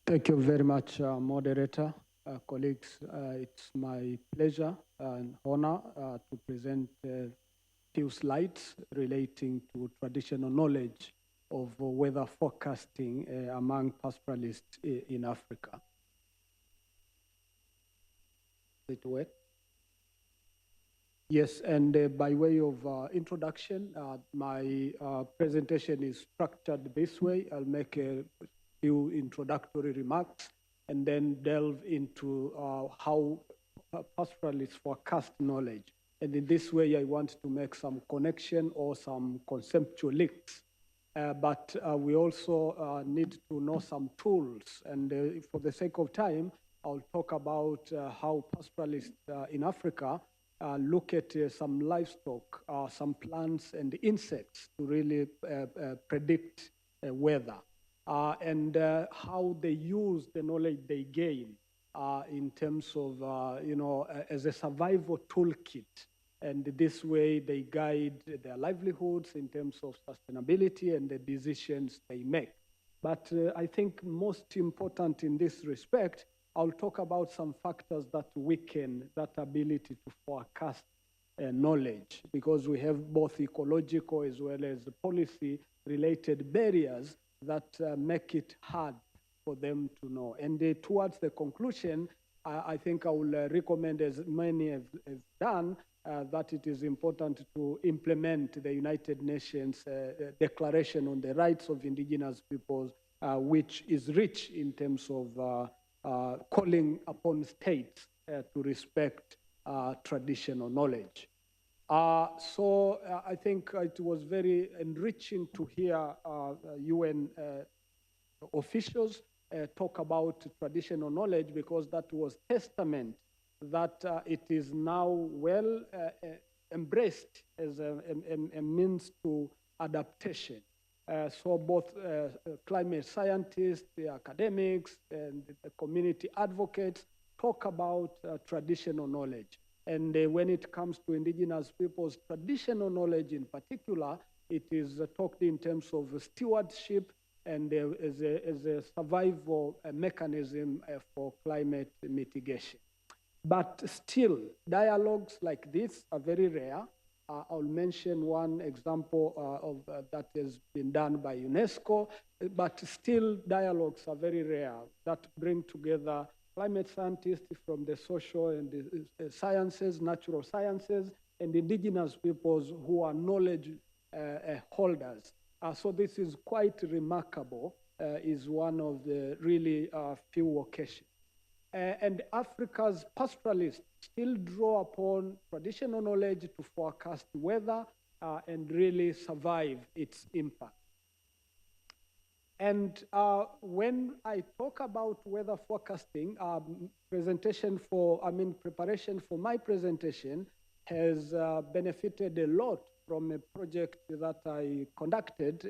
Thank you very much, moderator. Colleagues, it's my pleasure and honor to present a few slides relating to traditional knowledge of weather forecasting among pastoralists in Africa. Does it work? Yes, and by way of introduction, my presentation is structured this way. I'll make a few introductory remarks and then delve into how pastoralists forecast knowledge. And in this way, I want to make some connection or some conceptual links. But we also need to know some tools. And for the sake of time, I'll talk about how pastoralists in Africa look at some livestock, some plants and insects to really predict weather, and how they use the knowledge they gain in terms of, as a survival toolkit. And this way they guide their livelihoods in terms of sustainability and the decisions they make. But I think most important in this respect, I'll talk about some factors that weaken that ability to forecast knowledge, because we have both ecological as well as policy-related barriers that make it hard for them to know. And towards the conclusion, I think I will recommend, as many have done, that it is important to implement the United Nations Declaration on the Rights of Indigenous Peoples, which is rich in terms of calling upon states to respect traditional knowledge. So I think it was very enriching to hear UN officials talk about traditional knowledge, because that was testament that it is now well embraced as a means to adaptation. So both climate scientists, the academics, and the community advocates talk about traditional knowledge. And when it comes to indigenous peoples' traditional knowledge in particular, it is talked in terms of stewardship and as a survival mechanism for climate mitigation. But still, dialogues like this are very rare. I'll mention one example of that has been done by UNESCO, but still dialogues are very rare that bring together climate scientists from the social and the sciences, natural sciences, and indigenous peoples who are knowledge holders. So this is quite remarkable, is one of the really few occasions. And Africa's pastoralists still draw upon traditional knowledge to forecast weather and really survive its impact. And when I talk about weather forecasting, preparation for my presentation has benefited a lot from a project that I conducted,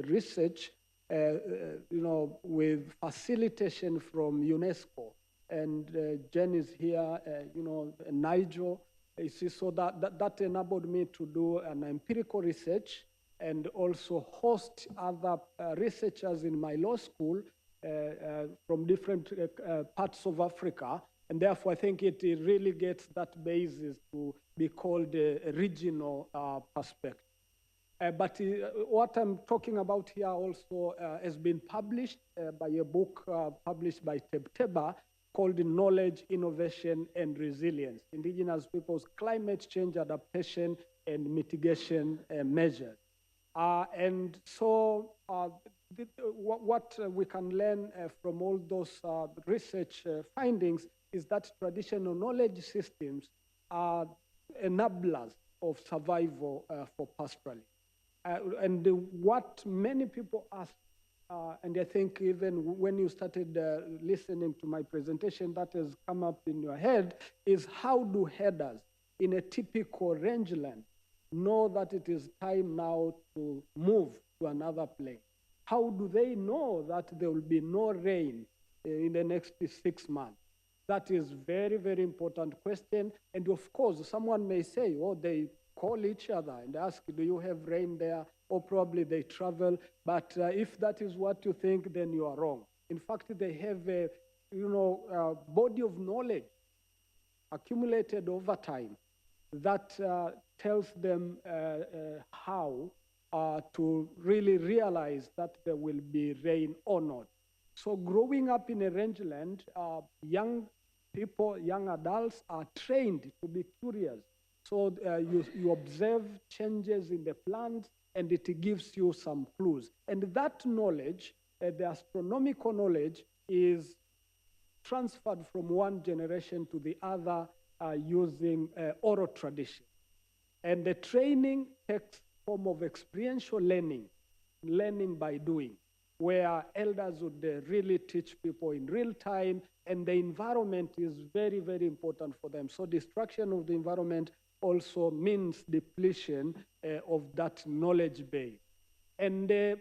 research, with facilitation from UNESCO. And Jen is here, and Nigel. You see, so that enabled me to do an empirical research and also host other researchers in my law school from different parts of Africa. And therefore, I think it really gets that basis to be called a regional perspective. But what I'm talking about here also has been published by a book published by Tebteba called Knowledge, Innovation, and Resilience, Indigenous Peoples' Climate Change Adaptation and Mitigation Measures. And so what we can learn from all those research findings is that traditional knowledge systems are enablers of survival for pastoralists. And what many people ask, and I think even when you started listening to my presentation, that has come up in your head, is how do herders in a typical rangeland know that it is time now to move to another place? How do they know that there will be no rain in the next 6 months? That is very, very important question. And of course, someone may say, oh, they call each other and ask, do you have rain there? Or probably they travel. But if that is what you think, then you are wrong. In fact, they have a body of knowledge accumulated over time that tells them how to really realize that there will be rain or not. So growing up in a rangeland, young people, young adults are trained to be curious. So you observe changes in the plants and it gives you some clues. And that knowledge, the astronomical knowledge, is transferred from one generation to the other using oral tradition. And the training takes form of experiential learning by doing, where elders would really teach people in real time, and the environment is very, very important for them. So destruction of the environment also means depletion of that knowledge base. And, the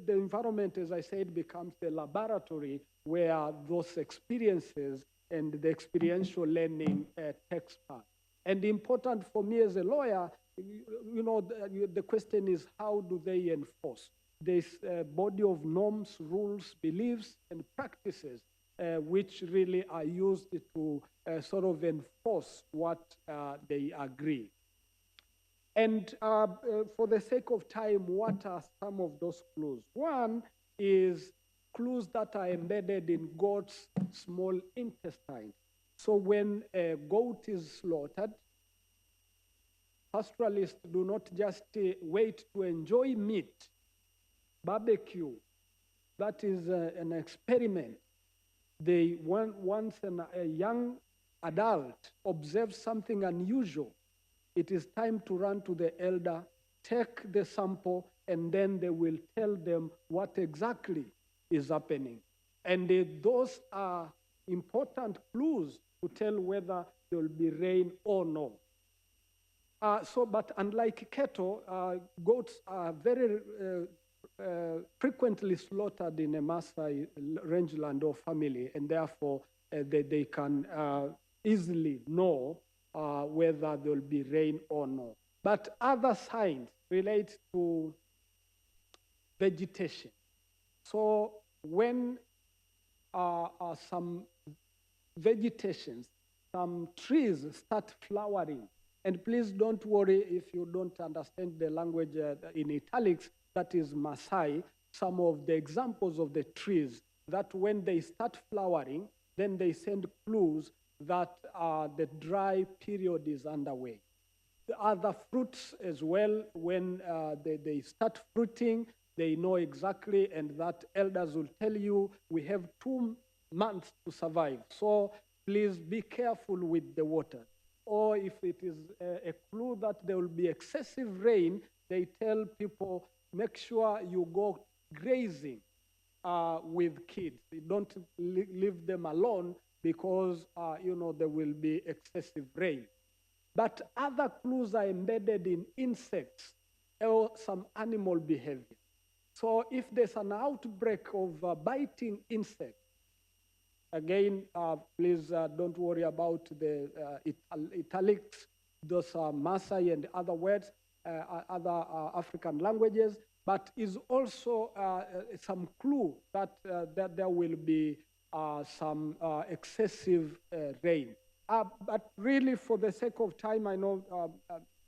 environment, as I said, becomes the laboratory where those experiences and the experiential learning takes part. And important for me as a lawyer, the question is, how do they enforce this body of norms, rules, beliefs, and practices which really are used to sort of enforce what they agree? And for the sake of time, what are some of those clues? One is clues that are embedded in goat's small intestine. So when a goat is slaughtered, pastoralists do not just wait to enjoy meat, barbecue. That is an experiment. They, once a young adult observes something unusual, it is time to run to the elder, take the sample, and then they will tell them what exactly is happening. And those are important clues to tell whether there will be rain or no. But unlike cattle, goats are very frequently slaughtered in a Maasai rangeland or family, and therefore they can easily know whether there will be rain or no. But other signs relate to vegetation. So when some vegetations, some trees start flowering, and please don't worry if you don't understand the language in italics, that is Maasai, some of the examples of the trees that when they start flowering, then they send clues that the dry period is underway. The other fruits as well, when they start fruiting, they know exactly, and that elders will tell you, we have 2 months to survive. So please be careful with the water. Or if it is a clue that there will be excessive rain, they tell people, make sure you go grazing with kids. You don't leave them alone because, there will be excessive rain. But other clues are embedded in insects or some animal behavior. So if there's an outbreak of biting insects, again, please don't worry about the italics. Those are Maasai and other words, other African languages, but is also some clue that there will be some excessive rain. But really, for the sake of time, I know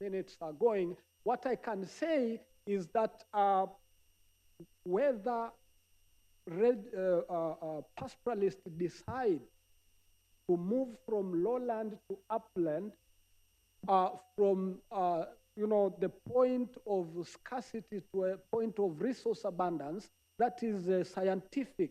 minutes are going, what I can say is that whether pastoralists decide to move from lowland to upland from the point of scarcity to a point of resource abundance, that is a scientific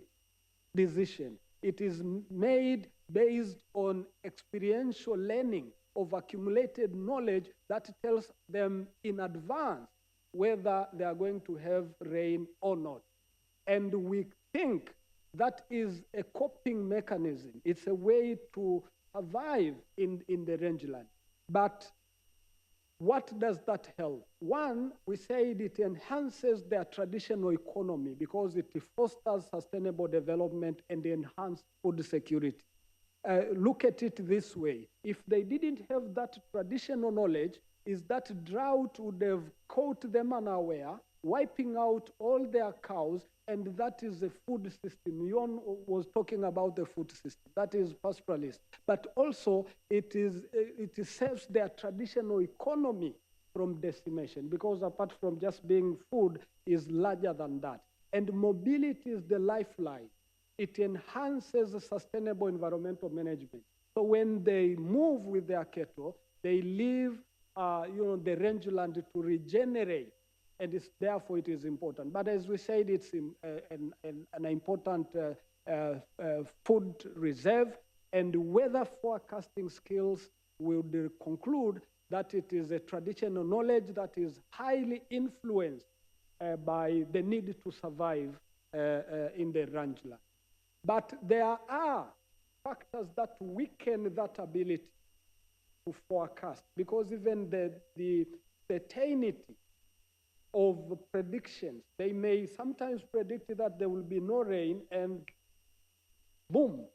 decision. It is made based on experiential learning of accumulated knowledge that tells them in advance whether they are going to have rain or not. And we think that is a coping mechanism. It's a way to survive in the rangeland. But what does that help? One, we said it enhances their traditional economy because it fosters sustainable development and enhanced food security. Look at it this way. If they didn't have that traditional knowledge, is that drought would have caught them unaware, wiping out all their cows, and that is the food system. Yon was talking about the food system. That is pastoralist. But also, it saves their traditional economy from decimation, because apart from just being food, is larger than that. And mobility is the lifeline. It enhances sustainable environmental management. So when they move with their cattle, they leave the rangeland to regenerate, and therefore it is important. But as we said, it's an important food reserve, and weather forecasting skills will conclude that it is a traditional knowledge that is highly influenced by the need to survive in the rangeland. But there are factors that weaken that ability to forecast, because even the certainty of predictions, they may sometimes predict that there will be no rain, and boom,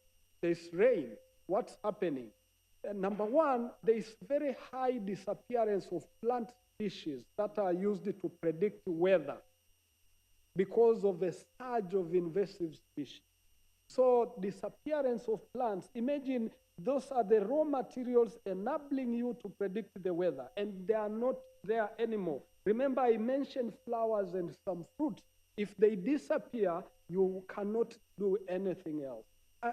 there's rain. What's happening? Number one, there is very high disappearance of plant species that are used to predict weather because of a surge of invasive species. So disappearance of plants, imagine those are the raw materials enabling you to predict the weather, and they are not there anymore. Remember, I mentioned flowers and some fruits. If they disappear, you cannot do anything else.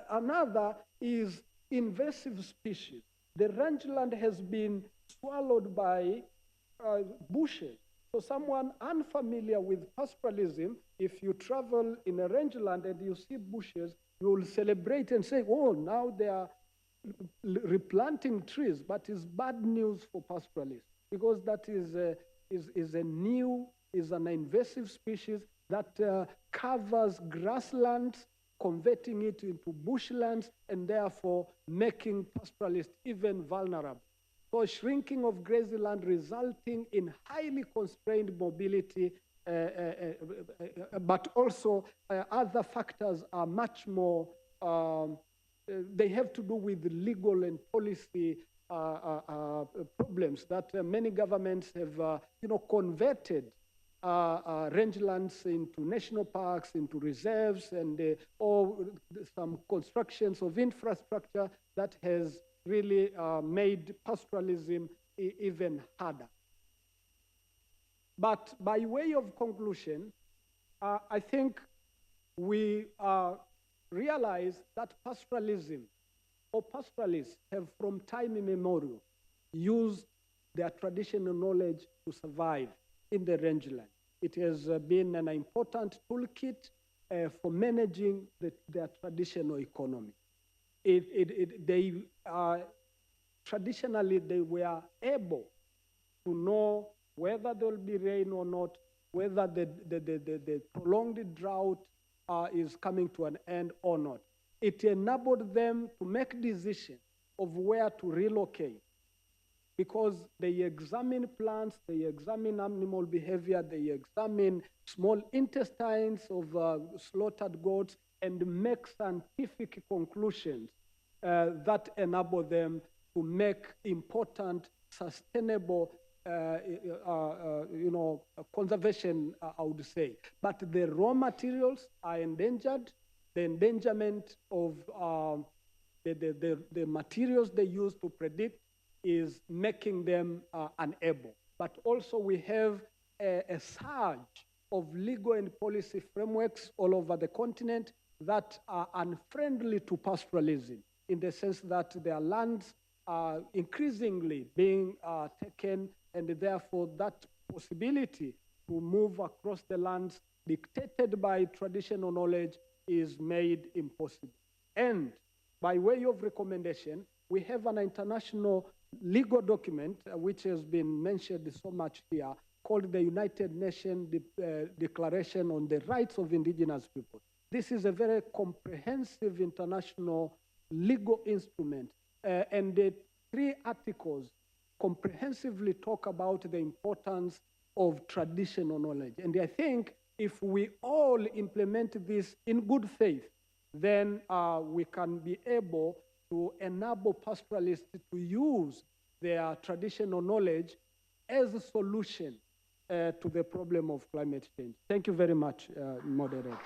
Another is invasive species. The rangeland has been swallowed by bushes. So someone unfamiliar with pastoralism, if you travel in a rangeland and you see bushes, you will celebrate and say, oh, now they are replanting trees. But it's bad news for pastoralists, because that is an invasive species that covers grasslands, converting it into bushlands, and therefore making pastoralists even vulnerable. So shrinking of grazing land resulting in highly constrained mobility, but also other factors are much more, they have to do with legal and policy problems that many governments have converted rangelands into national parks, into reserves, and or some constructions of infrastructure that has really made pastoralism even harder. But by way of conclusion, I think we realize that pastoralism or pastoralists have from time immemorial used their traditional knowledge to survive in the rangeland. It has been an important toolkit for managing their traditional economy. Traditionally, they were able to know whether there will be rain or not, whether the prolonged drought is coming to an end or not. It enabled them to make decisions of where to relocate, because they examine plants, they examine animal behavior, they examine small intestines of slaughtered goats, and make scientific conclusions that enable them to make important, sustainable, conservation, I would say. But the raw materials are endangered. The endangerment of the materials they use to predict is making them unable. But also we have a surge of legal and policy frameworks all over the continent that are unfriendly to pastoralism, in the sense that their lands are increasingly being taken, and therefore that possibility to move across the lands dictated by traditional knowledge is made impossible. And by way of recommendation, we have an international legal document which has been mentioned so much here, called the United Nations Declaration on the Rights of Indigenous People. This is a very comprehensive international legal instrument, and the 3 articles comprehensively talk about the importance of traditional knowledge. And I think if we all implement this in good faith, then we can be able to enable pastoralists to use their traditional knowledge as a solution to the problem of climate change. Thank you very much, moderator.